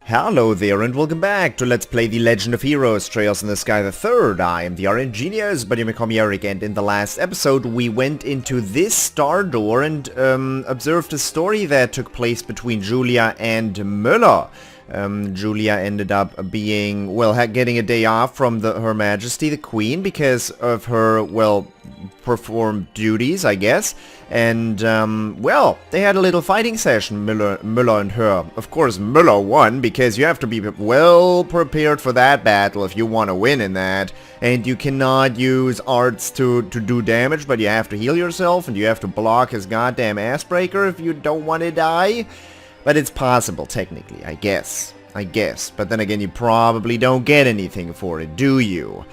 Hello there and welcome back to Let's Play The Legend of Heroes Trails in the Sky the Third. I am the RNGenius, but you may call me Eric, and in the last episode we went into this star door and observed a story that took place between Julia and Müller. Julia ended up being, well, getting a day off from Her Majesty the Queen because of her, well, performed duties, I guess. And, well, they had a little fighting session, Müller and her. Of course, Müller won, because you have to be well prepared for that battle if you want to win in that. And you cannot use arts to do damage, but you have to heal yourself, and you have to block his goddamn ass breaker if you don't want to die. But it's possible, technically, I guess. But then again, you probably don't get anything for it, do you?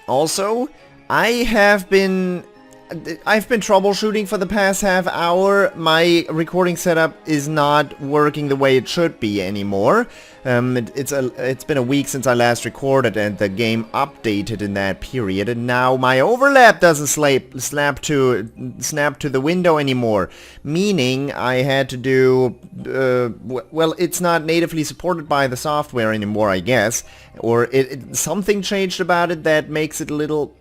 Also, I've been troubleshooting for the past half hour. My recording setup is not working the way it should be anymore. It's been a week since I last recorded, and the game updated in that period, and now my overlap doesn't snap to the window anymore. Meaning I had to do well, it's not natively supported by the software anymore, I guess, or something changed about it that makes it a little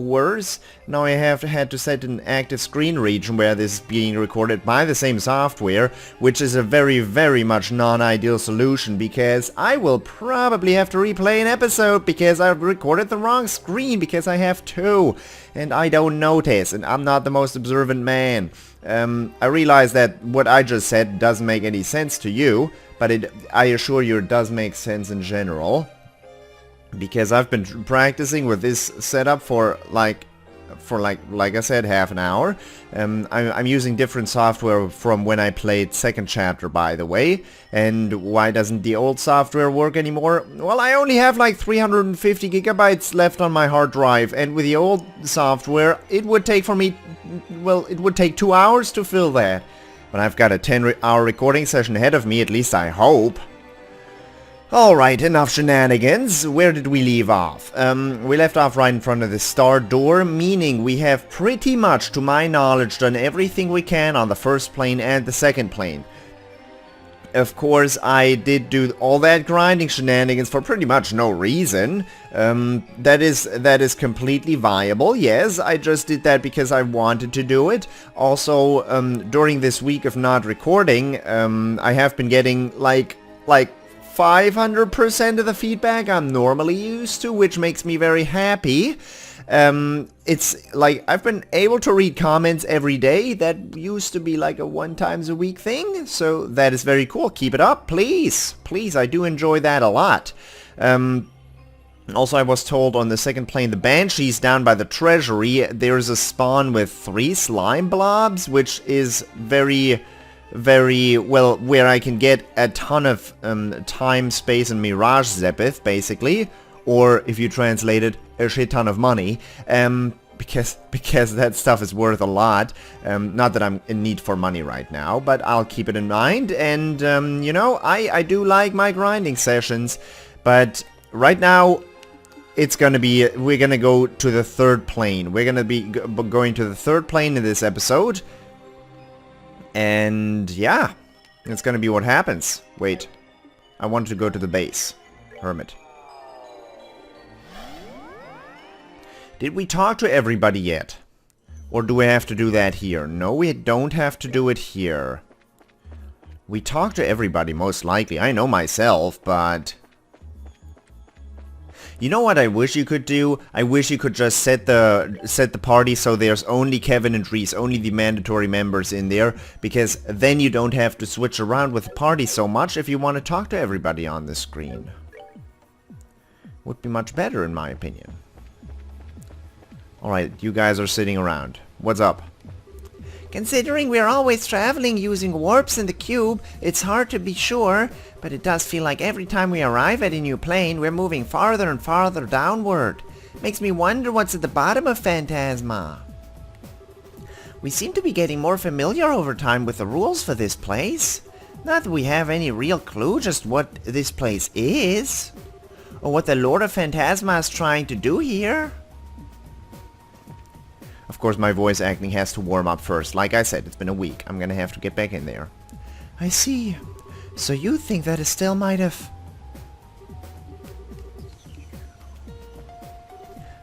worse. Now I have had to set an active screen region where this is being recorded by the same software, which is a very, very much non-ideal solution, because I will probably have to replay an episode because I've recorded the wrong screen, because I have two, and I don't notice, and I'm not the most observant man. I realize that what I just said doesn't make any sense to you, but I assure you it does make sense in general. Because I've been practicing with this setup for like I said, half an hour. I'm using different software from when I played second chapter, by the way. And why doesn't the old software work anymore? Well, I only have like 350 gigabytes left on my hard drive, and with the old software it would take for me, well, it would take 2 hours to fill that. But I've got a 10-hour recording session ahead of me, at least I hope. Alright, enough shenanigans. Where did we leave off? We left off right in front of the star door, meaning we have pretty much, to my knowledge, done everything we can on the first plane and the second plane. Of course, I did do all that grinding shenanigans for pretty much no reason. That is completely viable. Yes, I just did that because I wanted to do it. Also, during this week of not recording, I have been getting like 500% of the feedback I'm normally used to, which makes me very happy. It's like I've been able to read comments every day. That used to be like a 1 times a week thing, so that is very cool. Keep it up, please. Please, I do enjoy that a lot. Also, I was told on the second plane, the Banshees down by the treasury, there's a spawn with 3 slime blobs, which is very well, where I can get a ton of time, space, and mirage zepith, basically, or if you translate it, a shit ton of money, because that stuff is worth a lot. Not that I'm in need for money right now, but I'll keep it in mind. And you know, I do like my grinding sessions, but right now it's gonna be, we're gonna go to the third plane. We're gonna be going to the third plane in this episode. And yeah, it's gonna be what happens. Wait, I wanted to go to the base. Hermit. Did we talk to everybody yet? Or do we have to do that here? No, we don't have to do it here. We talked to everybody, most likely. I know myself, but... You know what I wish you could do? I wish you could just set the party so there's only Kevin and Reese, only the mandatory members in there, because then you don't have to switch around with the party so much if you want to talk to everybody on the screen. Would be much better in my opinion. Alright, you guys are sitting around. What's up? Considering we're always traveling using warps in the cube, it's hard to be sure, but it does feel like every time we arrive at a new plane, we're moving farther and farther downward. Makes me wonder what's at the bottom of Phantasma. We seem to be getting more familiar over time with the rules for this place. Not that we have any real clue just what this place is, or what the Lord of Phantasma is trying to do here. Of course, my voice acting has to warm up first. Like I said, it's been a week. I'm gonna have to get back in there. I see. So you think that Estelle might have...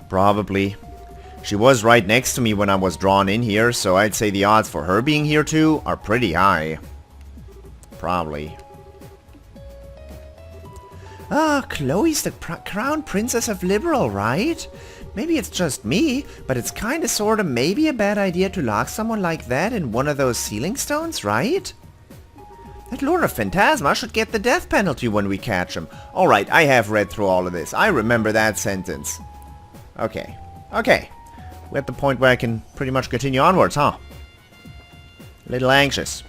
Probably. She was right next to me when I was drawn in here, so I'd say the odds for her being here too are pretty high. Probably. Ah, Chloe's the crown princess of Liberal, right? Maybe it's just me, but it's kinda sorta maybe a bad idea to lock someone like that in one of those sealing stones, right? That Lord of Phantasma should get the death penalty when we catch him. Alright, I have read through all of this. I remember that sentence. Okay. Okay. We're at the point where I can pretty much continue onwards, huh? A little anxious.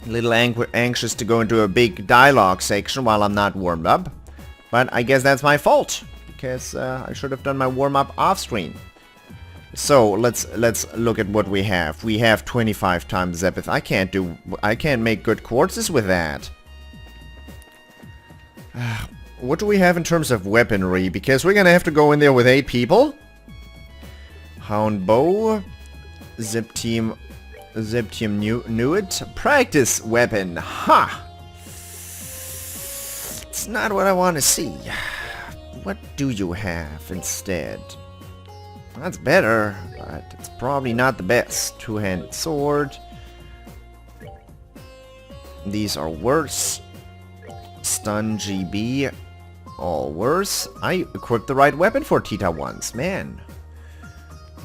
A little anxious to go into a big dialogue section while I'm not warmed up. But I guess that's my fault. Because I should have done my warm-up off-screen. So, let's look at what we have. We have 25 times Zephyr. I can't make good quartzes with that. What do we have in terms of weaponry? Because we're gonna have to go in there with 8 people. Hound bow. Zip team knew it. Practice weapon. Ha! It's not what I want to see. What do you have instead? That's better, but it's probably not the best. Two-handed sword. These are worse. Stun GB. All worse. I equipped the right weapon for Tita once. Man.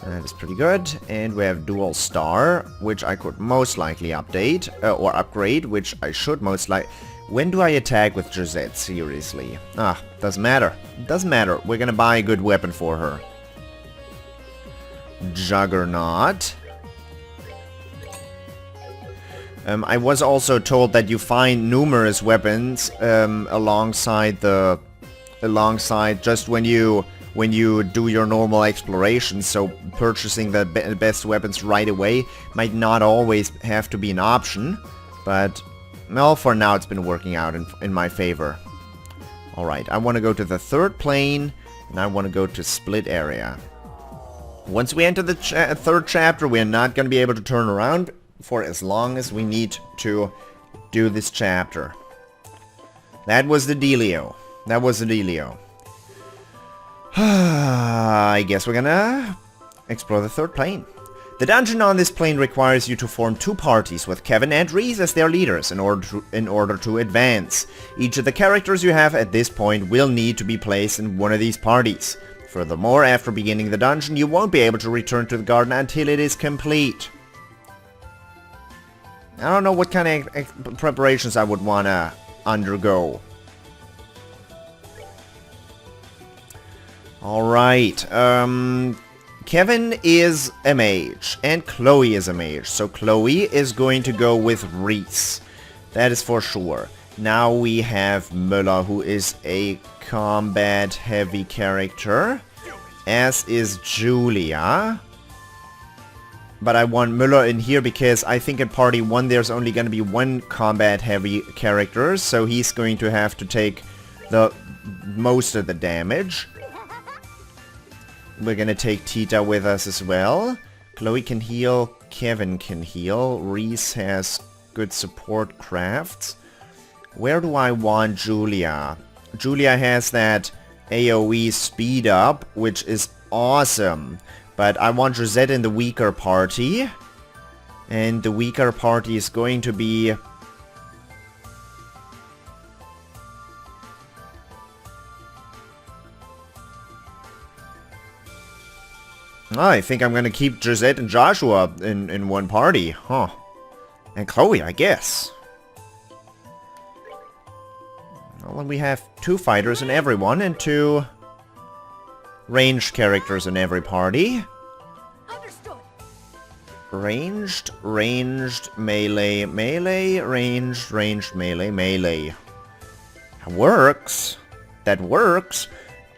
That is pretty good. And we have dual star, which I could most likely update, or upgrade, which I should most likely... When do I attack with Josette? Seriously. Ah, doesn't matter. Doesn't matter. We're gonna buy a good weapon for her. Juggernaut. I was also told that you find numerous weapons alongside just when you do your normal exploration, so purchasing the best weapons right away might not always have to be an option, but well, for now it's been working out in my favor. Alright, I want to go to the 3rd plane, and I want to go to split area. Once we enter the 3rd chapter, we are not going to be able to turn around for as long as we need to do this chapter. That was the dealio. That was the dealio. I guess we're gonna explore the 3rd plane. The dungeon on this plane requires you to form 2 parties with Kevin and Reese as their leaders in order to advance. Each of the characters you have at this point will need to be placed in one of these parties. Furthermore, after beginning the dungeon, you won't be able to return to the garden until it is complete. I don't know what kind of preparations I would want to undergo. Alright, Kevin is a mage, and Chloe is a mage, so Chloe is going to go with Reese. That is for sure. Now we have Müller, who is a combat-heavy character, as is Julia. But I want Müller in here because I think in Party 1 there's only going to be 1 combat-heavy character, so he's going to have to take the most of the damage. We're gonna take Tita with us as well. Chloe can heal, Kevin can heal, Reese has good support crafts. Where do I want Julia? Julia has that AoE speed up, which is awesome. But I want Rosette in the weaker party. And the weaker party is going to be... I think I'm gonna keep Josette and Joshua in one party, huh? And Chloe, I guess. Well, and we have 2 fighters in everyone and 2 ranged characters in every party. Understood. Ranged, melee, ranged, melee. That works. That works.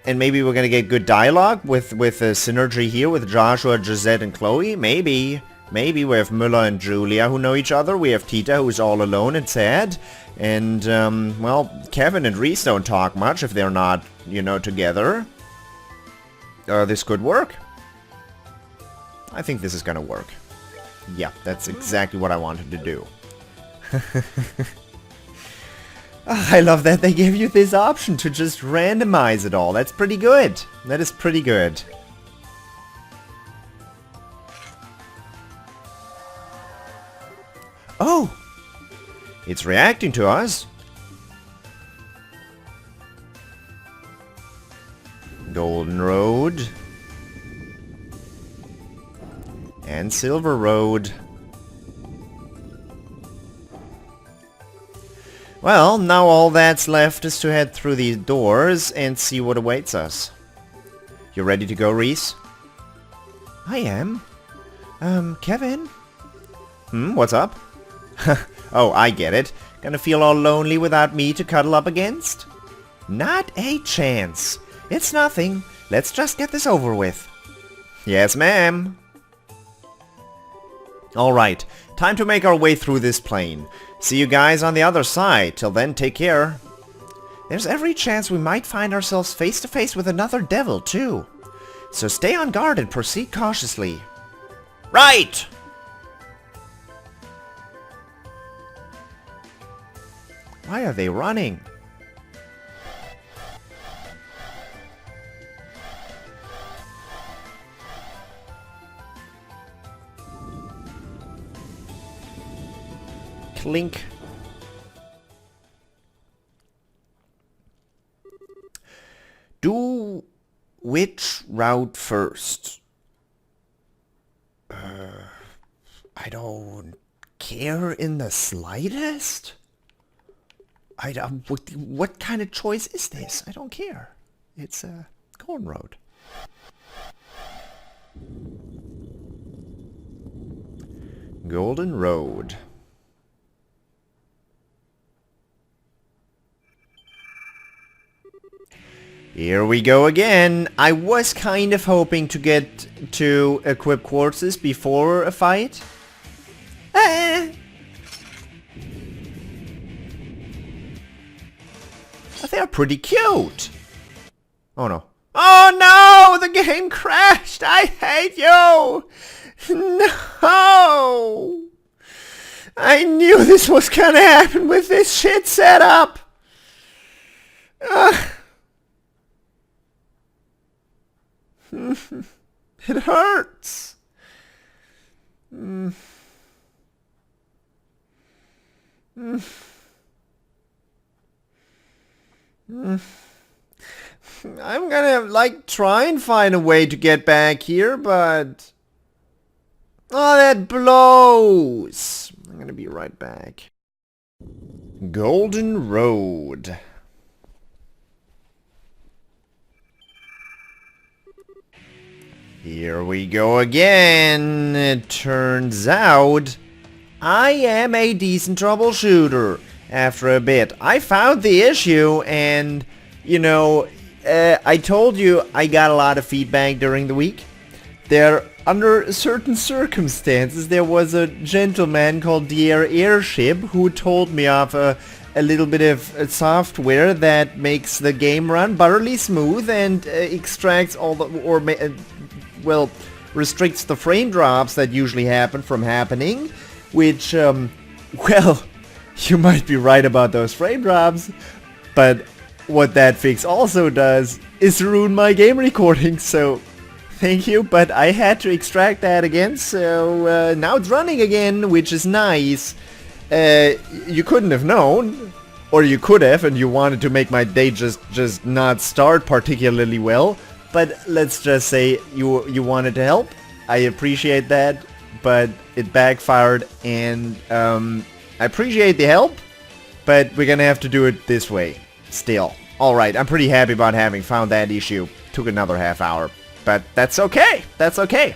And maybe we're gonna get good dialogue with a synergy here with Joshua, Josette, and Chloe. Maybe. Maybe we have Müller and Julia who know each other. We have Tita who's all alone and sad. And, well, Kevin and Reese don't talk much if they're not, you know, together. This could work. I think this is gonna work. Yeah, that's exactly what I wanted to do. I love that they give you this option to just randomize it all. That's pretty good. That is pretty good. Oh! It's reacting to us. Golden Road. And Silver Road. Well, now all that's left is to head through these doors and see what awaits us. You ready to go, Reese? I am. Kevin? What's up? Oh, I get it. Gonna feel all lonely without me to cuddle up against? Not a chance. It's nothing. Let's just get this over with. Yes, ma'am. Alright, time to make our way through this plane. See you guys on the other side. Till then, take care. There's every chance we might find ourselves face to face with another devil, too. So stay on guard and proceed cautiously. Right! Why are they running? Clink. Do which route first? I don't care in the slightest. I don't. What kind of choice is this? I don't care. It's a Golden Road. Golden Road. Here we go again. I was kind of hoping to get to equip quartzes before a fight. They are pretty cute. Oh no. Oh no! The game crashed! I hate you! No! I knew this was gonna happen with this shit setup! It hurts. I'm gonna, like, try and find a way to get back here, but... Oh, that blows! I'm gonna be right back. Golden Road. Here we go again. It turns out I am a decent troubleshooter. After a bit, I found the issue, and you know, I told you I got a lot of feedback during the week. Under certain circumstances, there was a gentleman called the Airship who told me of a little bit of software that makes the game run butterly smooth and extracts all the, well, restricts the frame drops that usually happen from happening, which, well, you might be right about those frame drops, but what that fix also does is ruin my game recording, so thank you, but I had to extract that again, so now it's running again, which is nice. You couldn't have known, or you could have, and you wanted to make my day just not start particularly well, but let's just say you wanted to help. I appreciate that, but it backfired, and I appreciate the help, but we're gonna have to do it this way still. Alright, I'm pretty happy about having found that issue. Took another half hour, but that's okay. That's okay.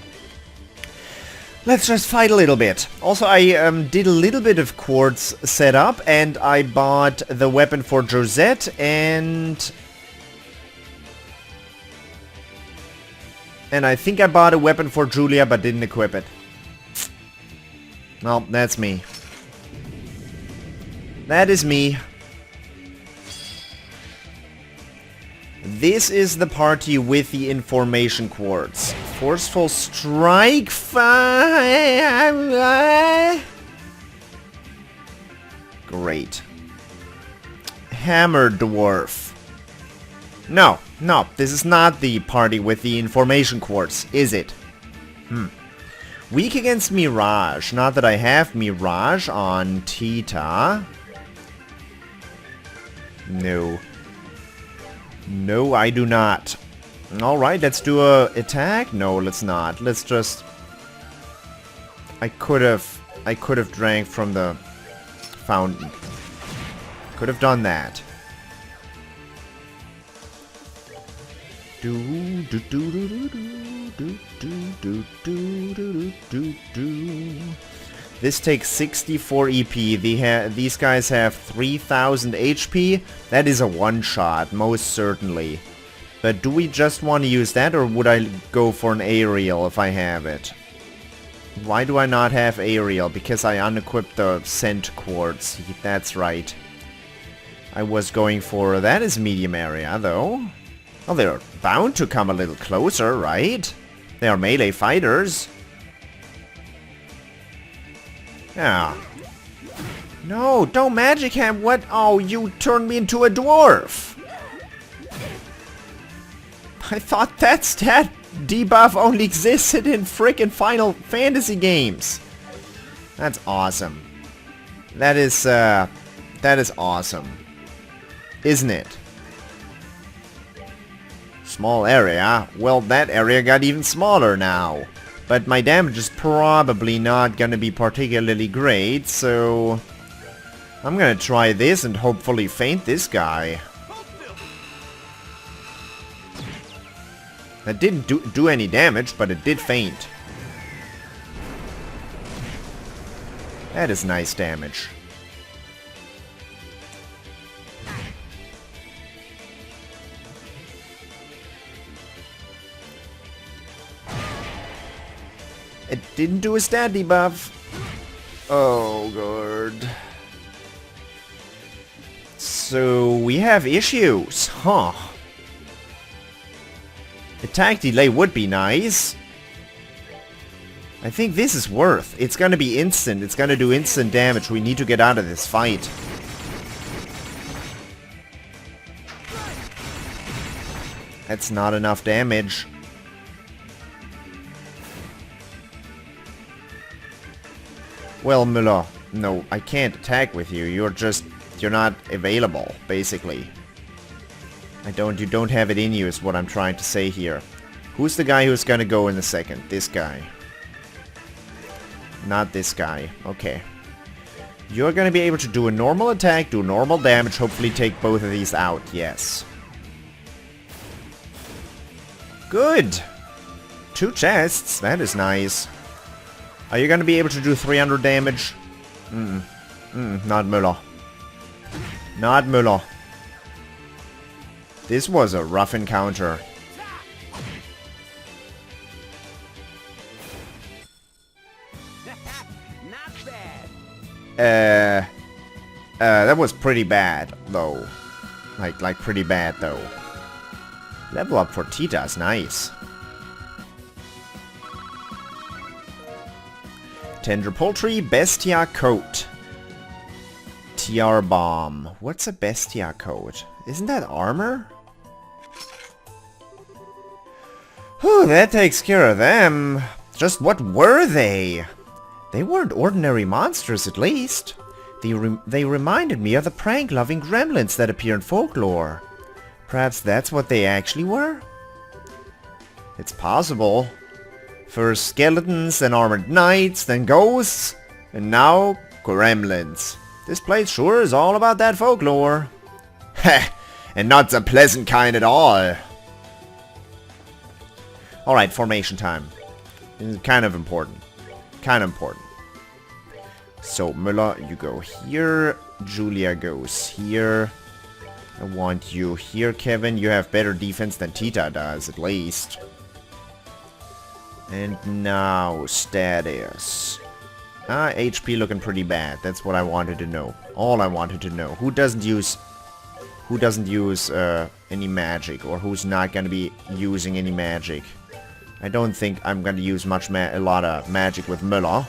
Let's just fight a little bit. Also, I did a little bit of quartz setup, and I bought the weapon for Josette, and I think I bought a weapon for Julia, but didn't equip it. Well, that's me. That is me. This is the party with the information quartz. Forceful strike. Great. Hammer Dwarf. No, no, this is not the party with the information quartz, is it? Weak against Mirage. Not that I have Mirage on Tita. No. No, I do not. Alright, let's do a attack? No, let's not. Let's just... I could have drank from the fountain. Could have done that. This takes 64 EP. These guys have 3000 HP. That is a one-shot, most certainly. But do we just want to use that, or would I go for an aerial if I have it? Why do I not have aerial? Because I unequipped the scent quartz. That's right. I was going for... That is medium area, though. Well, they're bound to come a little closer, right? They are melee fighters. Yeah. No, don't magic ham. What? Oh, you turned me into a dwarf. I thought that stat debuff only existed in frickin' Final Fantasy games. That's awesome. That is awesome. Isn't it? Small area. Well, that area got even smaller now. But my damage is probably not gonna be particularly great, so... I'm gonna try this and hopefully feint this guy. That didn't do any damage, but it did feint. That is nice damage. It didn't do a stat debuff. Oh, god. So, we have issues, huh? Attack delay would be nice. I think this is worth. It's gonna be instant. It's gonna do instant damage. We need to get out of this fight. That's not enough damage. Well, Müller, no, I can't attack with you. You're not available, basically. You don't have it in you is what I'm trying to say here. Who's the guy who's gonna go in a second? This guy. Not this guy. Okay. You're gonna be able to do a normal attack, do normal damage, hopefully take both of these out. Yes. Good! 2 chests. That is nice. Are you gonna be able to do 300 damage? Not Müller. Not Müller. This was a rough encounter. That was pretty bad, though. Like pretty bad, though. Level up for Tita's nice. Tender Poultry, Bestia Coat. TR Bomb. What's a Bestia Coat? Isn't that armor? Whew, that takes care of them. Just what were they? They weren't ordinary monsters, at least. They reminded me of the prank-loving gremlins that appear in folklore. Perhaps that's what they actually were? It's possible. First skeletons, then armored knights, then ghosts, and now gremlins. This place sure is all about that folklore. Heh, and not the pleasant kind at all. Alright, formation time. This is kind of important. Kind of important. So, Müller, you go here. Julia goes here. I want you here, Kevin. You have better defense than Tita does, at least. And now, status. HP looking pretty bad. That's what I wanted to know. All I wanted to know. Who doesn't use any magic, or who's not going to be using any magic? I don't think I'm going to use a lot of magic with Müller.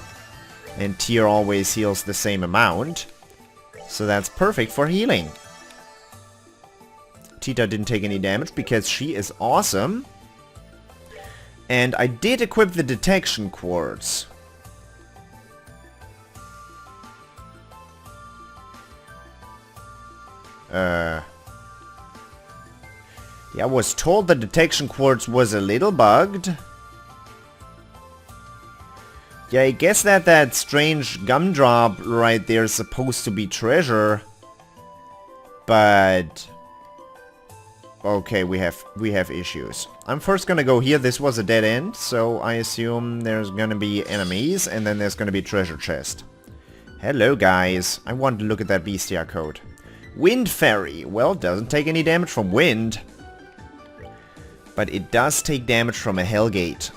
And Tyr always heals the same amount. So that's perfect for healing. Tita didn't take any damage because she is awesome. And I did equip the detection quartz. Yeah, I was told the detection quartz was a little bugged. Yeah, I guess that strange gumdrop right there is supposed to be treasure. But okay, we have issues. I'm first gonna go here. This was a dead end, so I assume there's gonna be enemies and then there's gonna be treasure chest. Hello guys, I want to look at that bestiar code. Wind Fairy. Well, doesn't take any damage from wind. But it does take damage from a Hellgate.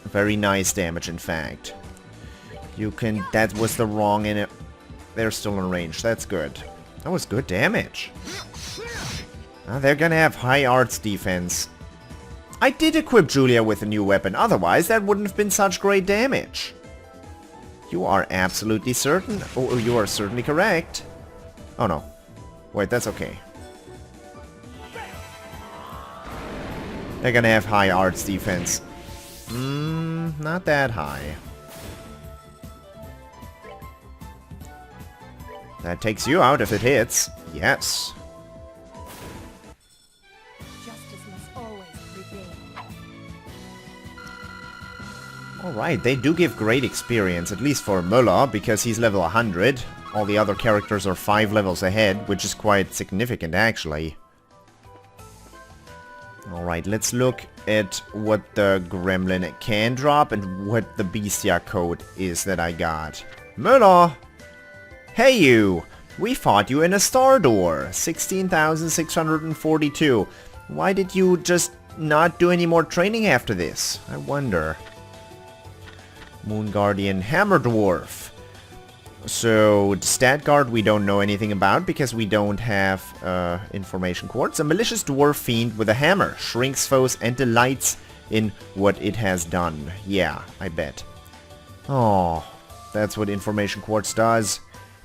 Very nice damage, in fact. You can... That was the wrong in it. They're still in range. That's good. That was good damage. They're gonna have high arts defense. I did equip Julia with a new weapon. Otherwise, that wouldn't have been such great damage. You are absolutely certain. Oh, you are certainly correct. Oh no. Wait, that's okay. They're gonna have high arts defense. Not that high. That takes you out if it hits. Yes. Justice must always prevail. Alright, they do give great experience, at least for Muller, because he's level 100. All the other characters are 5 levels ahead, which is quite significant actually. Alright, let's look at what the Gremlin can drop and what the bestiar code is that I got. Muller! Hey you! We fought you in a star door. 16,642. Why did you just not do any more training after this? I wonder. Moon Guardian Hammer Dwarf. So, Stat Guard we don't know anything about because we don't have information quartz. A malicious dwarf fiend with a hammer shrinks foes and delights in what it has done. Yeah, I bet. Oh, that's what information quartz does.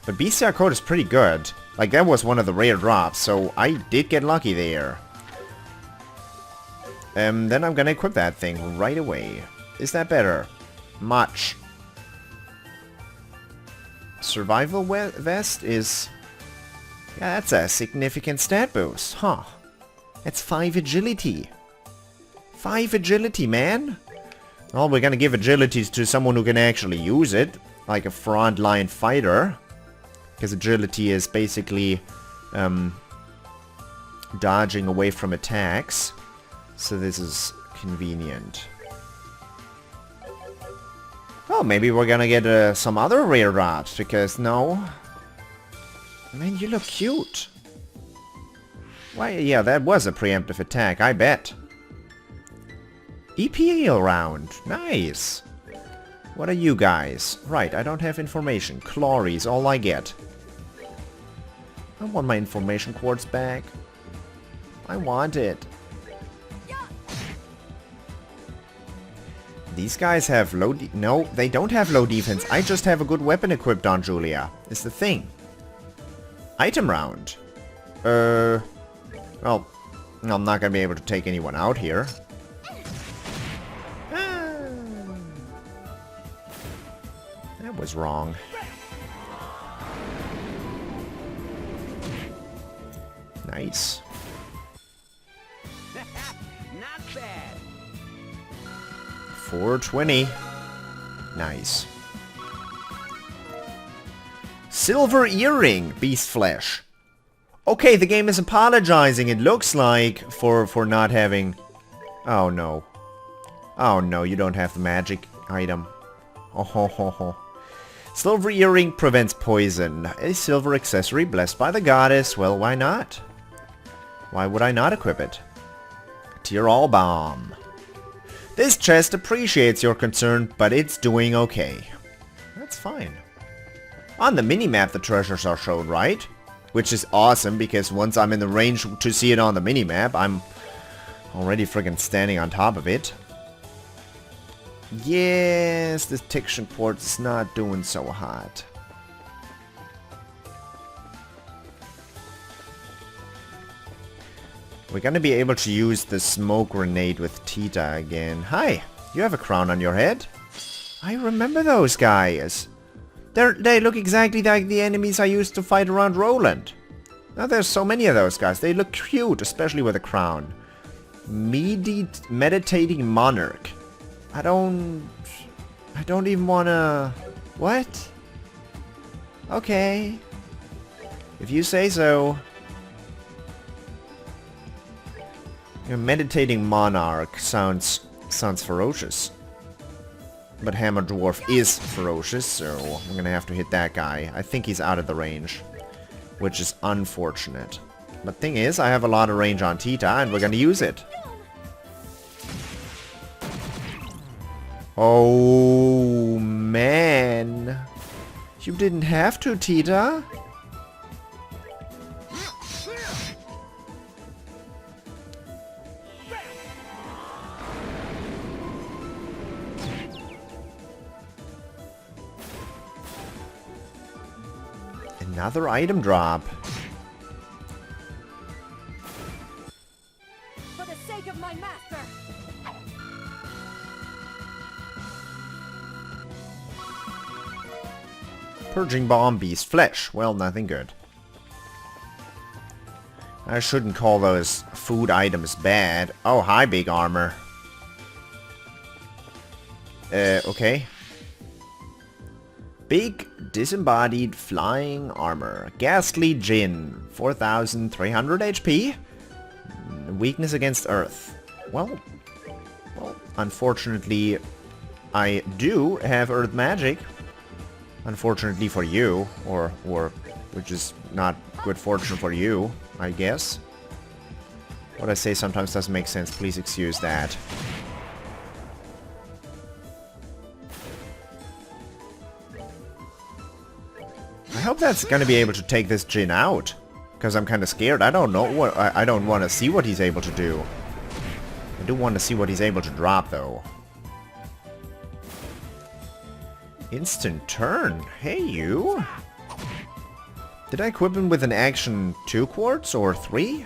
But bestiar code is pretty good. Like, that was one of the rare drops, so I did get lucky there. Then I'm gonna equip that thing right away. Is that better? Much. Survival vest is... Yeah, that's a significant stat boost, huh? That's 5 agility. 5 agility, man! Well, we're gonna give agility to someone who can actually use it. Like a frontline fighter. Because agility is basically... dodging away from attacks. So this is convenient. Well, maybe we're gonna get some other rare drops, because no... Man, you look cute. Why, yeah, that was a preemptive attack, I bet. EPA round. Nice. What are you guys? Right, I don't have information. Clory's all I get. I want my information quartz back. I want it. These guys have low no, they don't have low defense. I just have a good weapon equipped on Julia. Is the thing. Item round. Well, I'm not gonna be able to take anyone out here. That was wrong. Nice. Not bad. 420. Nice. Silver earring, beast flesh. Okay, the game is apologizing, it looks like, for not having... Oh no. Oh no, you don't have the magic item. Oh ho ho ho. Silver earring prevents poison. A silver accessory blessed by the goddess. Well, why not? Why would I not equip it? Tirol bomb. This chest appreciates your concern, but it's doing okay. That's fine. On the minimap the treasures are shown, right? Which is awesome, because once I'm in the range to see it on the minimap, I'm already friggin' standing on top of it. Yes, the detection port is not doing so hot. We're gonna be able to use the smoke grenade with Tita again. Hi, you have a crown on your head. I remember those guys. They look exactly like the enemies I used to fight around Roland. Now there's so many of those guys. They look cute, especially with a crown. Meditating Monarch. I don't even wanna... What? Okay. If you say so. Your Meditating Monarch sounds ferocious. But Hammer Dwarf is ferocious, so I'm gonna have to hit that guy. I think he's out of the range, which is unfortunate. But thing is, I have a lot of range on Tita, and we're gonna use it. Oh, man. You didn't have to, Tita. Another item drop. For the sake of my master. Purging Bomb, Beast Flesh. Well, nothing good. I shouldn't call those food items bad. Oh, hi, big armor. Okay. Big disembodied flying armor. Ghastly Djinn. 4,300 HP. Weakness against Earth. Well, unfortunately, I do have Earth magic. Unfortunately for you, or which is not good fortune for you, I guess. What I say sometimes doesn't make sense. Please excuse that. I hope that's gonna be able to take this Djinn out, because I'm kind of scared. I don't know what I don't want to see what he's able to do. I do want to see what he's able to drop, though. Instant turn. Hey, you. Did I equip him with an action 2 quartz or 3?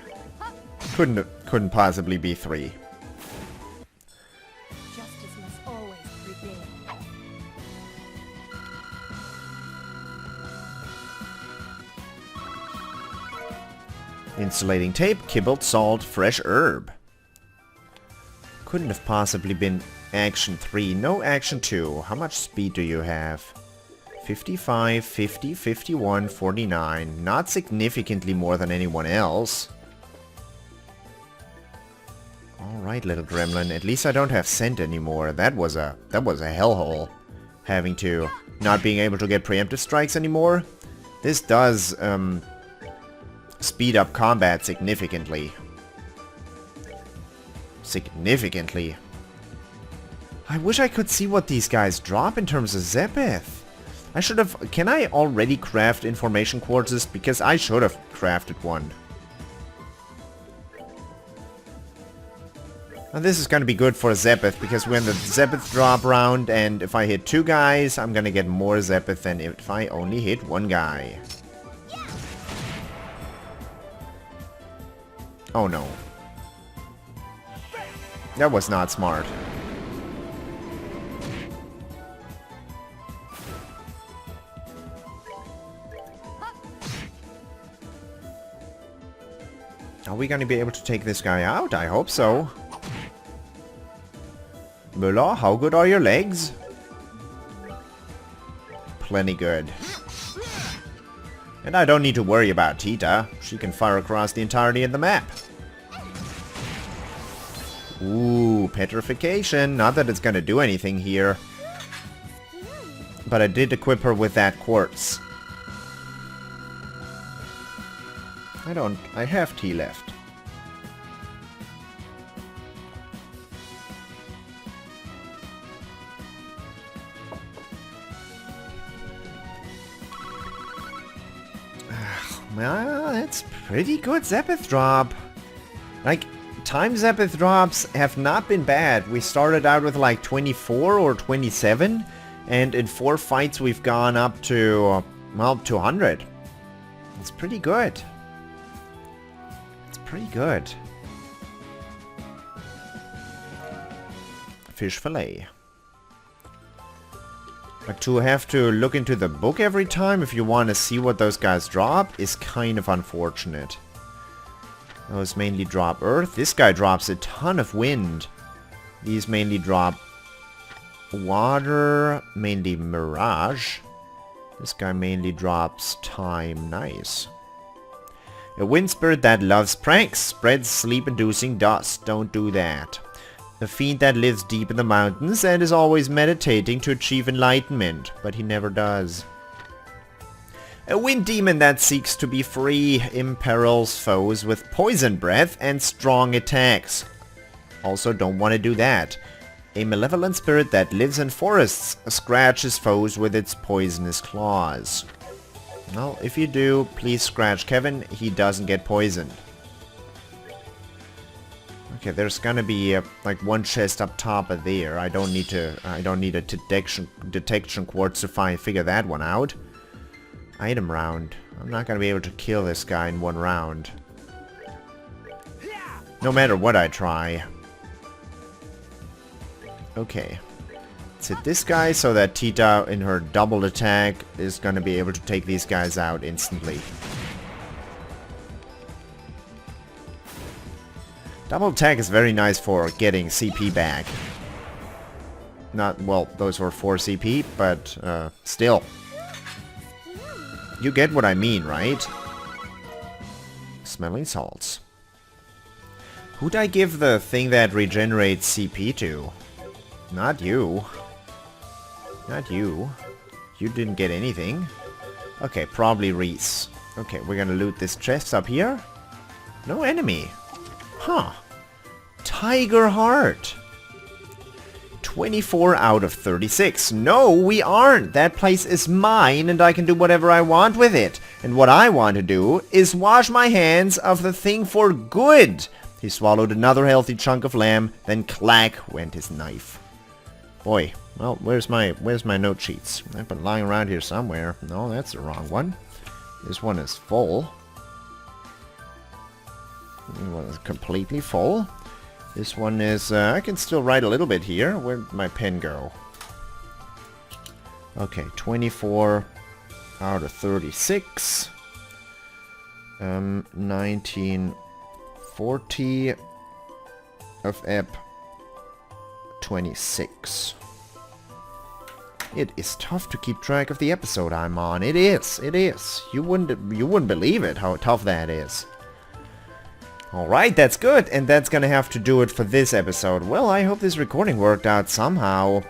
Couldn't possibly be 3. Justice must always prevail. Insulating tape, kibbled salt, fresh herb. Couldn't have possibly been action 3. No action 2. How much speed do you have? 55, 50, 51, 49. Not significantly more than anyone else. Alright, little gremlin. At least I don't have scent anymore. That was a hellhole. Having to... not being able to get preemptive strikes anymore. This does, speed up combat significantly. Significantly. I wish I could see what these guys drop in terms of Zepith. I should have... Can I already craft information quartzes? Because I should have crafted one. Now this is going to be good for Zepith, because we're in the Zepith drop round, and if I hit 2 guys, I'm going to get more Zepith than if I only hit 1 guy. Oh no. That was not smart. Are we going to be able to take this guy out? I hope so. Müller, how good are your legs? Plenty good. And I don't need to worry about Tita. She can fire across the entirety of the map. Ooh, petrification. Not that it's gonna do anything here. But I did equip her with that quartz. I have tea left. Well, that's pretty good Zepith drop. Like, time Zepith drops have not been bad. We started out with like 24 or 27, and in 4 fights we've gone up to, well, 200. It's pretty good. It's pretty good. fish fillet. But to have to look into the book every time if you want to see what those guys drop is kind of unfortunate. Those mainly drop earth. This guy drops a ton of wind. These mainly drop water, mainly mirage. This guy mainly drops time. Nice. A wind spirit that loves pranks, spreads sleep-inducing dust. Don't do that. A fiend that lives deep in the mountains and is always meditating to achieve enlightenment, but he never does. A wind demon that seeks to be free, imperils foes with poison breath and strong attacks. Also don't want to do that. A malevolent spirit that lives in forests, scratches foes with its poisonous claws. Well, if you do, please scratch Kevin, he doesn't get poisoned. Okay, there's gonna be like one chest up top of there. I don't need a detection quartz to figure that one out. Item round. I'm not gonna be able to kill this guy in one round. No matter what I try. Okay. Let's hit this guy so that Tita in her double attack is gonna be able to take these guys out instantly. Double attack is very nice for getting CP back. Not, well, those were 4 CP, but still. You get what I mean, right? Smelling salts. Who'd I give the thing that regenerates CP to? Not you. Not you. You didn't get anything. Okay, probably Reese. Okay, we're gonna loot this chest up here. No enemy. Huh. Tiger Heart. 24 out of 36. No, we aren't. That place is mine and I can do whatever I want with it. And what I want to do is wash my hands of the thing for good. He swallowed another healthy chunk of lamb, then clack went his knife. Boy, well, where's my note sheets? I've been lying around here somewhere. No, that's the wrong one. This one is full. This one is completely full. This one is, I can still write a little bit here. Where'd my pen go? Okay, 24 out of 36. 1940 of ep 26. It is tough to keep track of the episode I'm on. It is. It is. You wouldn't believe it how tough that is. Alright, that's good, and that's gonna have to do it for this episode. Well, I hope this recording worked out somehow.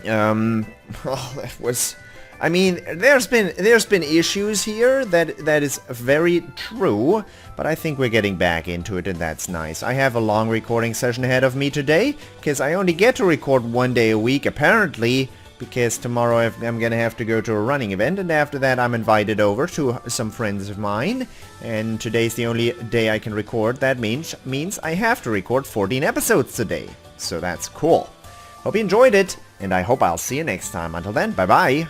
Well, that was... I mean, there's been issues here, that is very true, but I think we're getting back into it, and that's nice. I have a long recording session ahead of me today, because I only get to record one day a week, apparently, because tomorrow I'm gonna have to go to a running event, and after that I'm invited over to some friends of mine, and today's the only day I can record. That means I have to record 14 episodes today, so that's cool. Hope you enjoyed it, and I hope I'll see you next time. Until then, bye bye!